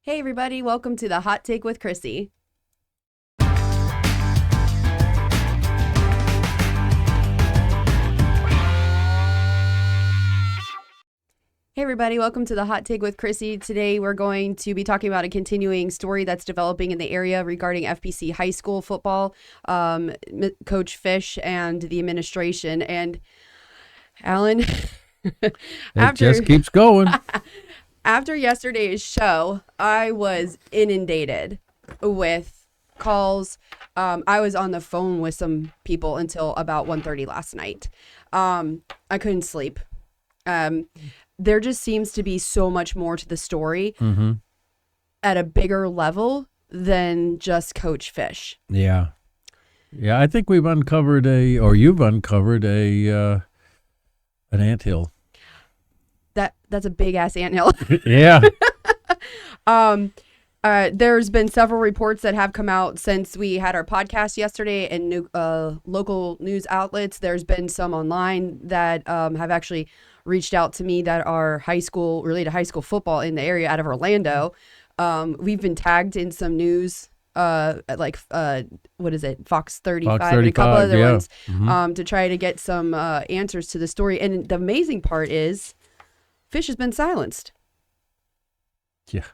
Hey everybody, welcome to the Hot Take with Chrissy. Hey everybody, welcome to the Hot Take with Chrissy. Today we're going to be talking about a continuing story that's developing in the area regarding FPC high school football, Coach Fish and the administration. And Alan, It just keeps going. After yesterday's show, I was inundated with calls. I was on the phone with some people until about 1:30 last night. I couldn't sleep. There just seems to be so much more to the story at a bigger level than just Coach Fish. Yeah. I think you've uncovered an anthill. That's a big ass anthill. Yeah. There's been several reports that have come out since we had our podcast yesterday and local news outlets. There's been some online that have actually reached out to me that are related to high school football in the area out of Orlando. We've been tagged in some news, what is it? Fox 35 and a couple other ones, to try to get some answers to the story. And the amazing part is Fish has been silenced. Yeah.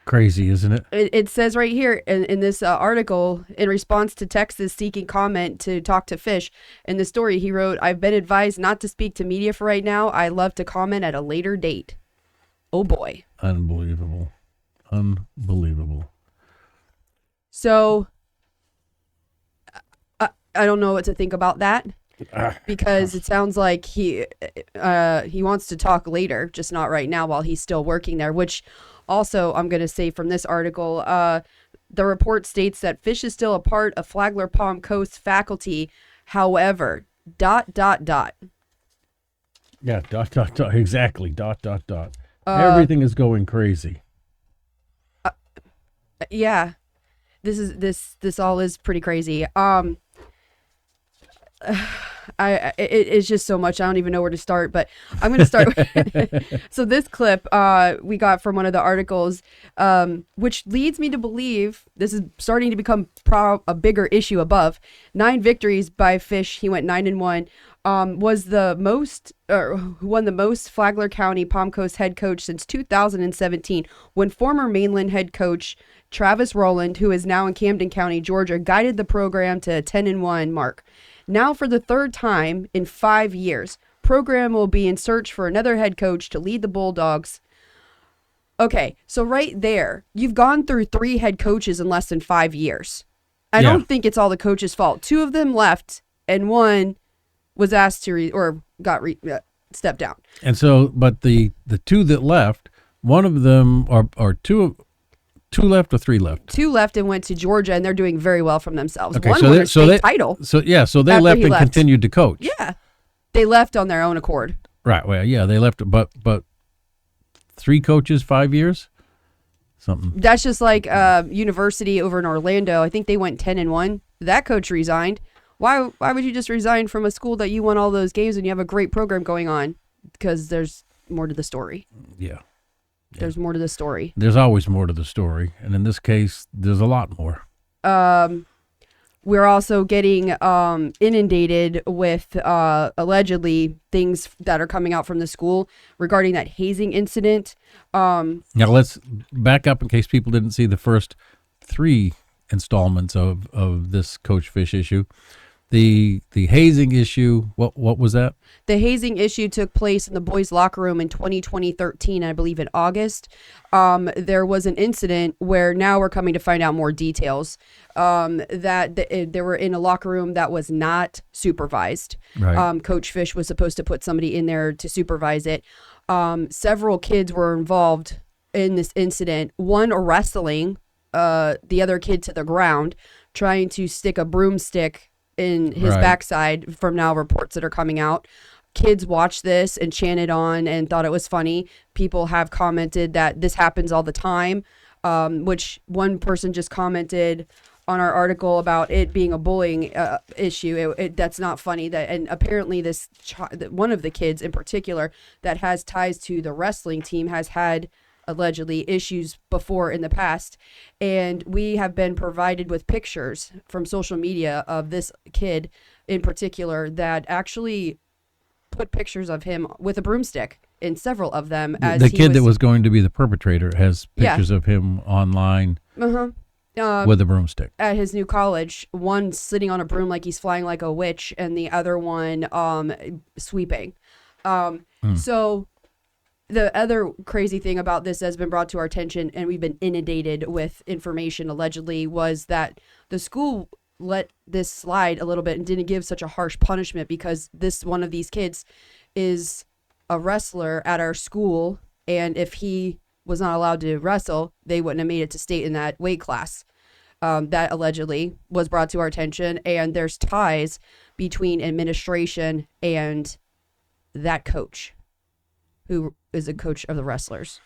Crazy, isn't it? It says right here in this article, in response to Texas seeking comment to talk to Fish, in the story he wrote, "I've been advised not to speak to media for right now. I love to comment at a later date." Oh boy. Unbelievable. So I don't know what to think about that. Because it sounds like he wants to talk later, just not right now while he's still working there, which also I'm going to say from this article, the report states that Fish is still a part of Flagler Palm Coast faculty. However, ... Yeah, ... Exactly. ... Everything is going crazy. Yeah, this all is pretty crazy. It's just so much. I don't even know where to start, but I'm going to start with so this clip we got from one of the articles, which leads me to believe this is starting to become a bigger issue above. 9 victories by Fish. He went 9-1. Was the most, who won the most Flagler County Palm Coast head coach since 2017, when former Mainland head coach Travis Rowland, who is now in Camden County, Georgia, guided the program to a 10-1 mark. Now, for the third time in 5 years, program will be in search for another head coach to lead the Bulldogs. Okay, so right there, you've gone through 3 head coaches in less than 5 years. I don't think it's all the coach's fault. 2 of them left, and 1 was asked to stepped down. And so, but the 2 that left, one of them are 2 left or 3 left? 2 left and went to Georgia, and they're doing very well from themselves. Okay, One won a state title. So they left and continued to coach. Yeah, they left on their own accord. Right. Well, yeah, they left, but 3 coaches, 5 years, something. That's just like university over in Orlando. I think they went 10-1. That coach resigned. Why would you just resign from a school that you won all those games and you have a great program going on? Because there's more to the story. Yeah. There's more to the story. There's always more to the story. And in this case, there's a lot more. We're also getting inundated with allegedly things that are coming out from the school regarding that hazing incident. Now, let's back up in case people didn't see the first 3 installments of this Coach Fish issue. The hazing issue, what was that? The hazing issue took place in the boys' locker room in 2013, I believe in August. There was an incident where now we're coming to find out more details, that they were in a locker room that was not supervised. Right. Coach Fish was supposed to put somebody in there to supervise it. Several kids were involved in this incident, one wrestling the other kid to the ground, trying to stick a broomstick in his backside from now reports that are coming out. Kids watched this and chanted on and thought it was funny. People have commented that this happens all the time, which one person just commented on our article about it being a bullying issue. That's not funny. And apparently one of the kids in particular that has ties to the wrestling team has had allegedly issues before in the past, and we have been provided with pictures from social media of this kid in particular that actually put pictures of him with a broomstick in several of them. As The kid that was going to be the perpetrator has Yeah. pictures of him online with a broomstick. At his new college, one sitting on a broom like he's flying like a witch, and the other one sweeping. So the other crazy thing about this has been brought to our attention, and we've been inundated with information allegedly, was that the school let this slide a little bit and didn't give such a harsh punishment because this one of these kids is a wrestler at our school, and if he was not allowed to wrestle, they wouldn't have made it to state in that weight class. That allegedly was brought to our attention, and there's ties between administration and that coach, who is a coach of the wrestlers.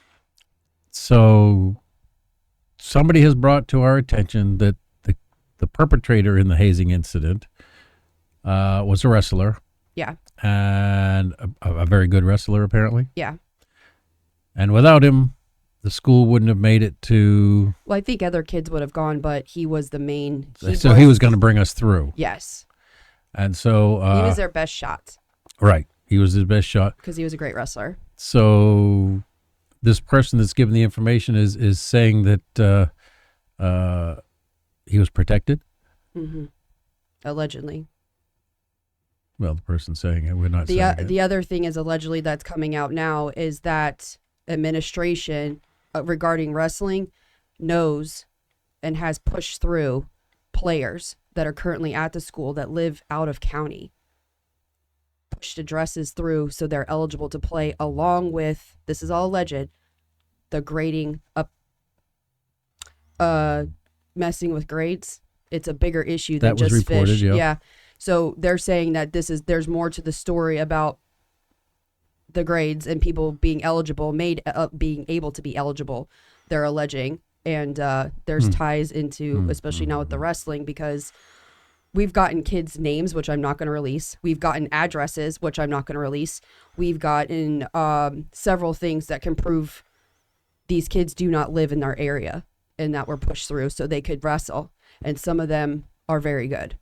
So somebody has brought to our attention that the perpetrator in the hazing incident was a wrestler. Yeah. And a very good wrestler, apparently. Yeah. And without him, the school wouldn't have made it to... Well, I think other kids would have gone, but he was the main... He was going to bring us through. Yes. And so... he was their best shot. Right. He was his best shot. Because he was a great wrestler. So this person that's given the information is saying that he was protected? Mm-hmm. Allegedly. Well, the person saying it, we're not saying it. The other thing is allegedly that's coming out now is that administration regarding wrestling knows and has pushed through players that are currently at the school that live out of county. Pushed addresses through so they're eligible to play, along with, this is all alleged, the grading up, messing with grades. It's a bigger issue than that was just reported, fish. Yeah. So they're saying that there's more to the story about the grades and people being eligible, being able to be eligible, they're alleging. And there's ties into, especially now with the wrestling, because we've gotten kids' names, which I'm not going to release. We've gotten addresses, which I'm not going to release. We've gotten several things that can prove these kids do not live in our area and that were pushed through so they could wrestle. And some of them are very good.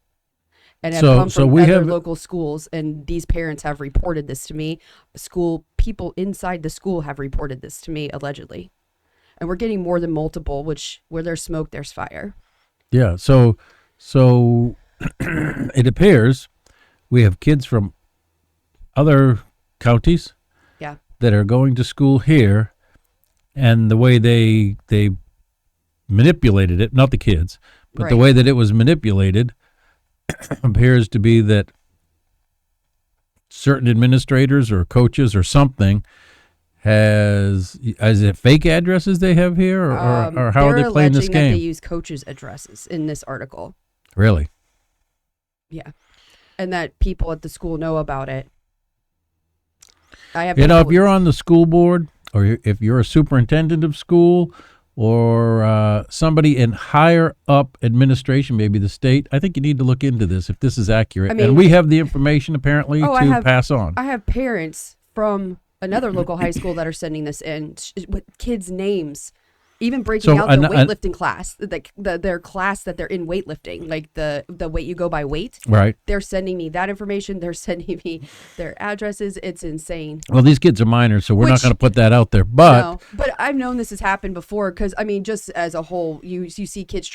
And have come from other local schools, and these parents have reported this to me. People inside the school have reported this to me, allegedly. And we're getting more than multiple, which where there's smoke, there's fire. Yeah, so it appears we have kids from other counties that are going to school here, and the way they manipulated it, not the kids, but the way that it was manipulated appears to be that certain administrators or coaches or something is it fake addresses they have here, or how are they playing this game? They're alleging that they use coaches' addresses in this article. Really? Yeah. And that people at the school know about it. If you're on the school board, or if you're a superintendent of school, or somebody in higher up administration, maybe the state, I think you need to look into this if this is accurate. And we have the information apparently to pass on. I have parents from another local high school that are sending this in with kids' names, even breaking out the weightlifting class, their class that they're in weightlifting, like the weight you go by weight. Right. They're sending me that information. They're sending me their addresses. It's insane. Well, these kids are minors, so we're not going to put that out there. But no, but I've known this has happened before because, I mean, just as a whole, you see kids.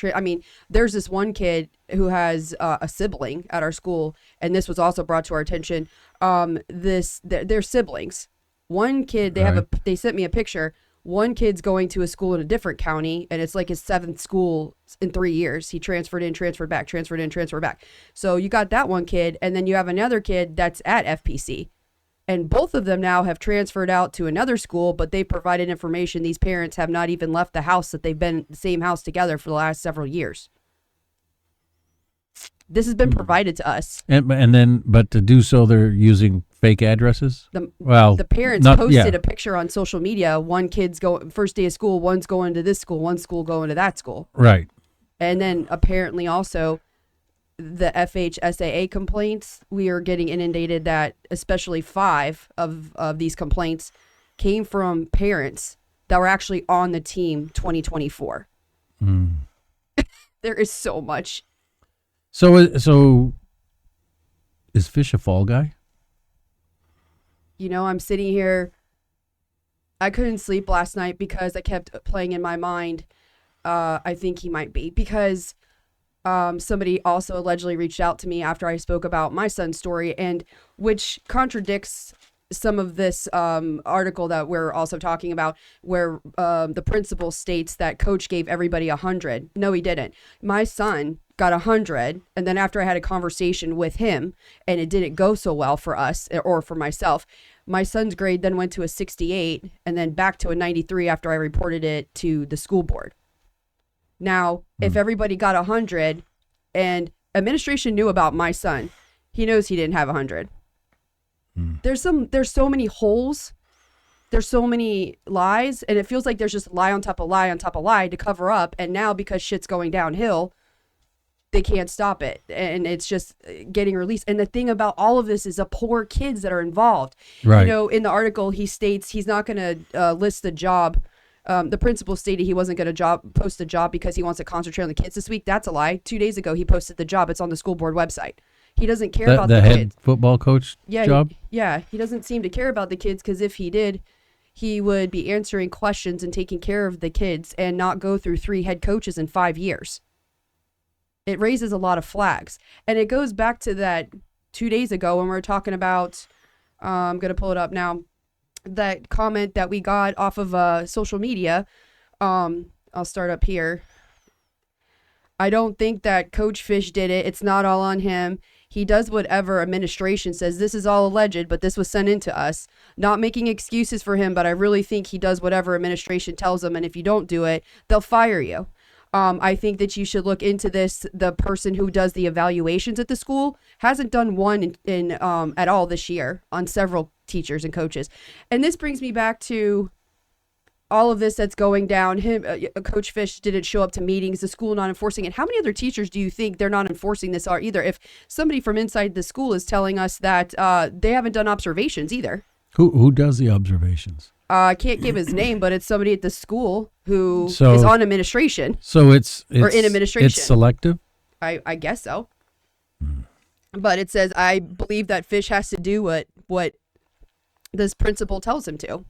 There's this one kid who has a sibling at our school, and this was also brought to our attention. They're siblings. One kid, they sent me a picture. One kid's going to a school in a different county, and it's like his 7th school in 3 years. He transferred in, transferred back, transferred in, transferred back. So you got that one kid, and then you have another kid that's at FPC. And both of them now have transferred out to another school, but they provided information. These parents have not even left the house that they've been in the same house together for the last several years. This has been provided to us. But to do so, they're using fake addresses? The parents posted a picture on social media. One kid's first day of school, one's going to this school, one school going to that school. Right. And then apparently also the FHSAA complaints, we are getting inundated that especially 5 of these complaints came from parents that were actually on the team 2024. There is so much. So is Fish a fall guy? I'm sitting here. I couldn't sleep last night because I kept playing in my mind. I think he might be, because somebody also allegedly reached out to me after I spoke about my son's story, and which contradicts some of this article that we're also talking about, where the principal states that coach gave everybody 100. No, he didn't. My son got 100, and then after I had a conversation with him and it didn't go so well for us or for myself, my son's grade then went to a 68 and then back to a 93 after I reported it to the school board. Now, if everybody got 100 and administration knew about my son, he knows he didn't have 100. There's so many holes. There's so many lies, and it feels like there's just lie on top of lie on top of lie to cover up. And now because shit's going downhill, they can't stop it, and it's just getting released. And the thing about all of this is the poor kids that are involved. Right. In the article, he states he's not going to list the job. The principal stated he wasn't going to post the job because he wants to concentrate on the kids this week. That's a lie. 2 days ago, he posted the job. It's on the school board website. He doesn't care about the head kids. Football coach job? He doesn't seem to care about the kids, because if he did, he would be answering questions and taking care of the kids and not go through 3 head coaches in 5 years. It raises a lot of flags. And it goes back to that 2 days ago when we were talking about, I'm going to pull it up now, that comment that we got off of social media. I'll start up here. I don't think that Coach Fish did it. It's not all on him. He does whatever administration says. This is all alleged, but this was sent in to us. Not making excuses for him, but I really think he does whatever administration tells him. And if you don't do it, they'll fire you. I think that you should look into this. The person who does the evaluations at the school hasn't done one in at all this year on several teachers and coaches. And this brings me back to all of this that's going down. Coach Fish didn't show up to meetings, the school not enforcing it. How many other teachers do you think they're not enforcing this are either? If somebody from inside the school is telling us that they haven't done observations either. Who does the observations? I can't give his name, but it's somebody at the school who is on administration. So it's or in administration. It's selective? I guess so. But it says, I believe that Fish has to do what this principal tells him to.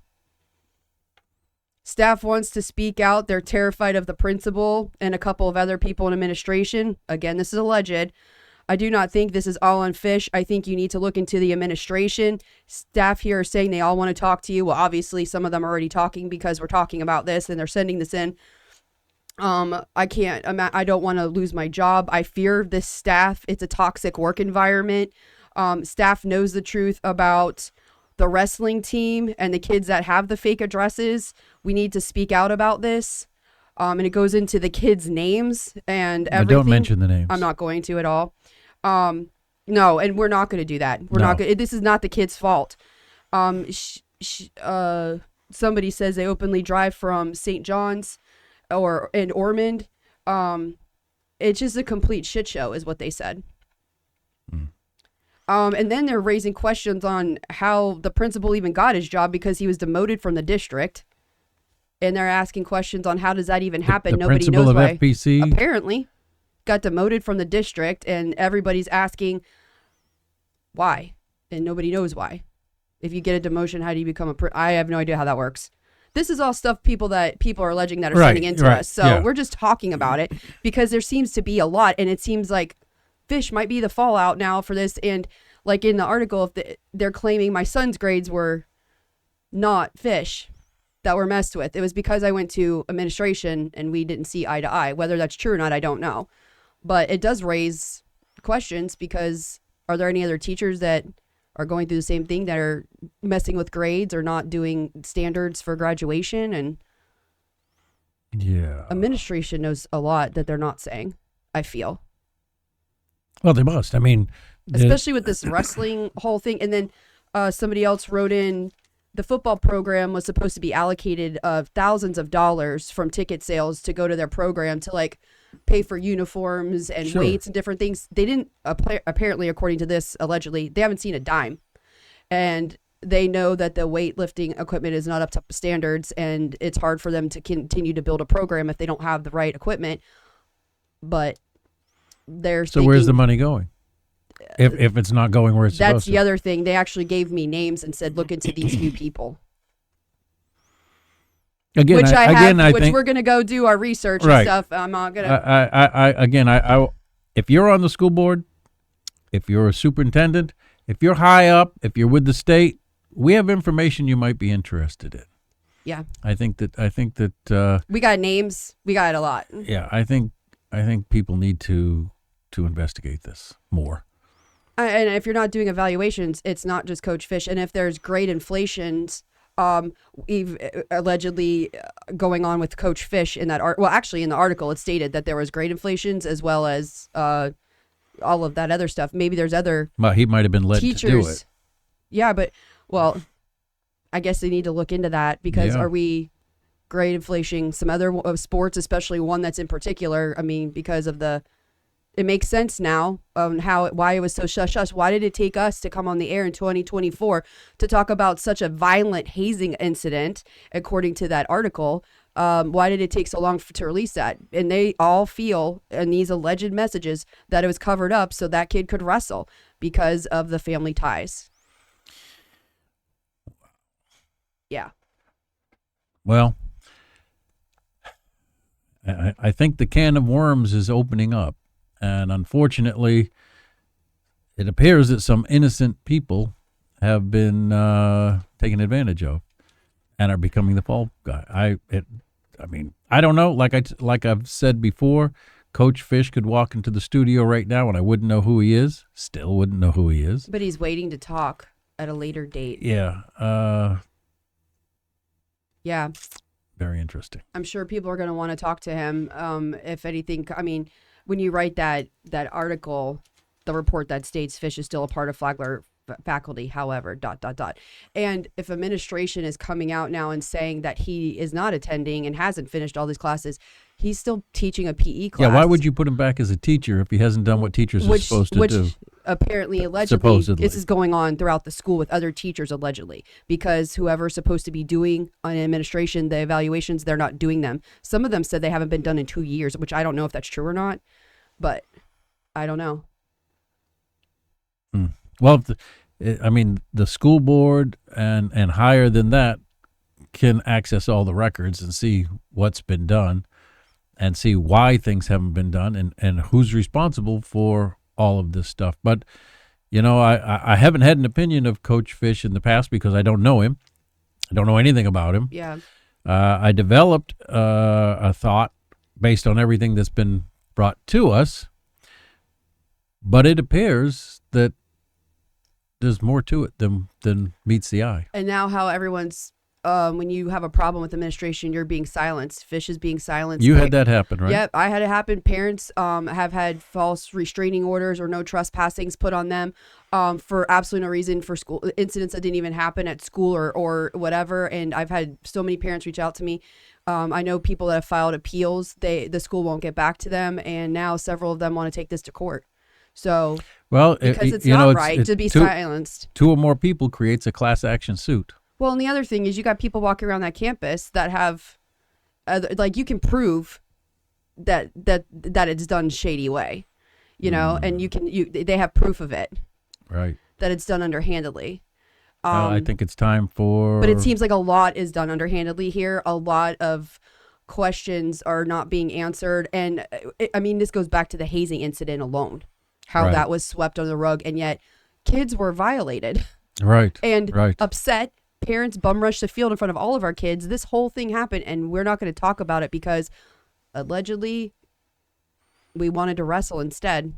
Staff wants to speak out. They're terrified of the principal and a couple of other people in administration. Again, this is alleged. I do not think this is all on Fish. I think you need to look into the administration. Staff here are saying they all want to talk to you. Well, obviously, some of them are already talking because we're talking about this and they're sending this in. I don't want to lose my job. I fear this staff. It's a toxic work environment. Staff knows the truth about the wrestling team and the kids that have the fake addresses. We need to speak out about this. And it goes into the kids' names and everything. Don't mention the names. I'm not going to at all. No, and we're not going to do that. We're not going. This is not the kids' fault. Somebody says they openly drive from St. John's in Ormond. It's just a complete shit show, is what they said. And then they're raising questions on how the principal even got his job because he was demoted from the district. And they're asking questions on how does that even happen? Nobody knows why. The principal of FPC apparently got demoted from the district, and everybody's asking why, and nobody knows why. If you get a demotion, how do you become I have no idea how that works. This is all stuff people are alleging that are sending into us. So we're just talking about it because there seems to be a lot, and it seems like Fish might be the fallout now for this. And like in the article, if they're claiming my son's grades were not Fish that were messed with. It was because I went to administration and we didn't see eye to eye. Whether that's true or not, I don't know. But it does raise questions because are there any other teachers that are going through the same thing that are messing with grades or not doing standards for graduation? And administration knows a lot that they're not saying, I feel. Well, they must. I mean, especially with this wrestling whole thing. And then somebody else wrote in, the football program was supposed to be allocated thousands of dollars from ticket sales to go to their program to like pay for uniforms and weights and different things. They didn't, apparently, according to this, allegedly, they haven't seen a dime. And they know that the weightlifting equipment is not up to standards, and it's hard for them to continue to build a program if they don't have the right equipment. But so where's the money going? If it's not going where it's supposed to. That's the other thing. They actually gave me names and said, look into these few people. Again, which I which think we're gonna go do our research right. and stuff. I'm not gonna. I if you're on the school board, if you're a superintendent, if you're high up, if you're with the state, we have information you might be interested in. Yeah. I think that we got names. We got a lot. Yeah, I think people need to investigate this more. And if you're not doing evaluations, it's not just Coach Fish. And if there's grade inflations, allegedly going on with Coach Fish in that actually in the article, it stated that there was grade inflations as well as all of that other stuff. Maybe there's other. Well, he might have been led teachers. To do it. Yeah, but I guess they need to look into that because are we grade inflation some other sports, especially one that's in particular? I mean, because of it makes sense now on why it was so shush. Why did it take us to come on the air in 2024 to talk about such a violent hazing incident, according to that article? Why did it take so long to release that? And they all feel in these alleged messages that it was covered up so that kid could wrestle because of the family ties. Yeah. Well, I think the can of worms is opening up. And unfortunately, it appears that some innocent people have been taken advantage of and are becoming the fall guy. I mean, I don't know. Like I've said before, Coach Fish could walk into the studio right now and I wouldn't know who he is. Still wouldn't know who he is. But he's waiting to talk at a later date. Yeah. Yeah. Very interesting. I'm sure people are going to want to talk to him. If anything, I mean, when you write that article, the report that states Fish is still a part of Flagler faculty, however, ... And if administration is coming out now and saying that he is not attending and hasn't finished all these classes, he's still teaching a PE class. Yeah, why would you put him back as a teacher if he hasn't done what teachers are supposed to do? Apparently, allegedly, this is going on throughout the school with other teachers, allegedly, because whoever's supposed to be doing on administration, the evaluations, they're not doing them. Some of them said they haven't been done in 2 years, which I don't know if that's true or not, but I don't know. Well, I mean, the school board and higher than that can access all the records and see what's been done and see why things haven't been done and who's responsible for all of this stuff. But, you know, I haven't had an opinion of Coach Fish in the past because I don't know him. I don't know anything about him. Yeah. I developed a thought based on everything that's been brought to us, but it appears that there's more to it than meets the eye. And now how everyone's, when you have a problem with administration, you're being silenced. Fish is being silenced. You had that happen, right? Yep, I had it happen. Parents have had false restraining orders or no trespassings put on them for absolutely no reason, for school incidents that didn't even happen at school or whatever. And I've had so many parents reach out to me. I know people that have filed appeals. The school won't get back to them, and now several of them want to take this to court. So, well, because it's not right to be silenced. 2 or more people creates a class action suit. Well, and the other thing is you got people walking around that campus that have, like, you can prove that it's done shady way, you know, and they have proof of it, right? That it's done underhandedly. I think it's time for. But it seems like a lot is done underhandedly here. A lot of questions are not being answered, and I mean, this goes back to the hazing incident alone. How that was swept under the rug, and yet kids were violated. Right. And upset. Parents bum rushed the field in front of all of our kids. This whole thing happened, and we're not going to talk about it because allegedly we wanted to wrestle instead.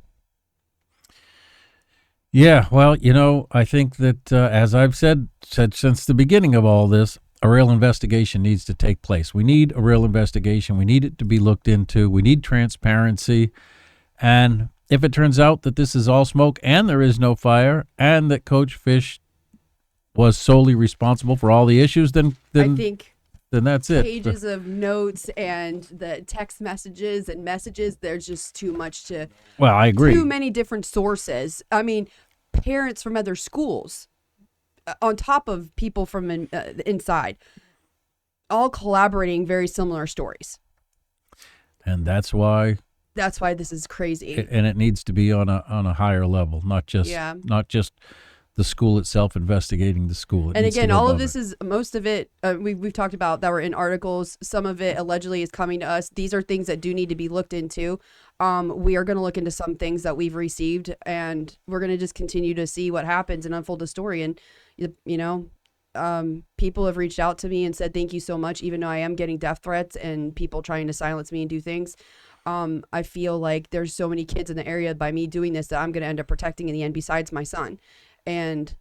Yeah, well, you know, I think that as I've said since the beginning of all this, a real investigation needs to take place. We need a real investigation. We need it to be looked into. We need transparency. And if it turns out that this is all smoke and there is no fire and that Coach Fish was solely responsible for all the issues, then I think that's it. Pages of notes and the text messages and messages, there's just too much to. Well, I agree. Too many different sources. I mean, parents from other schools on top of people from inside, all collaborating very similar stories. And that's why this is crazy. And it needs to be on a higher level, not just the school itself investigating the school. And again, all of this is, most of it, we've talked about that were in articles. Some of it allegedly is coming to us. These are things that do need to be looked into. We are going to look into some things that we've received, and we're going to just continue to see what happens and unfold the story. And, people have reached out to me and said, thank you so much, even though I am getting death threats and people trying to silence me and do things. I feel like there's so many kids in the area by me doing this that I'm going to end up protecting in the end, besides my son. And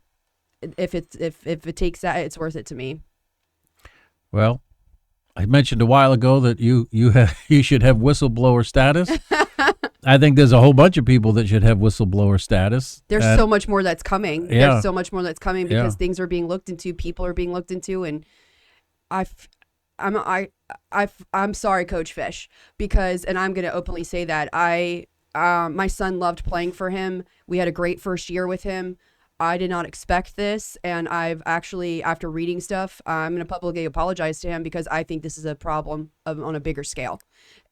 if it takes that, it's worth it to me. Well, I mentioned a while ago that you should have whistleblower status. I think there's a whole bunch of people that should have whistleblower status. There's so much more that's coming. Yeah. There's so much more that's coming because things are being looked into, people are being looked into, and I'm sorry, Coach Fish, because, and I'm going to openly say that my son loved playing for him. We had a great first year with him. I did not expect this, and I've actually, after reading stuff, I'm going to publicly apologize to him because I think this is a problem on a bigger scale.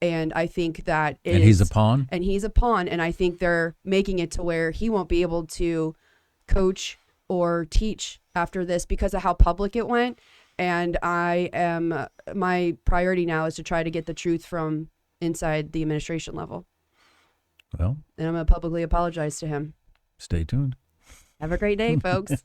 And I think that he's a pawn? And he's a pawn, and I think they're making it to where he won't be able to coach or teach after this because of how public it went. And my priority now is to try to get the truth from inside the administration level. Well. And I'm going to publicly apologize to him. Stay tuned. Have a great day, folks.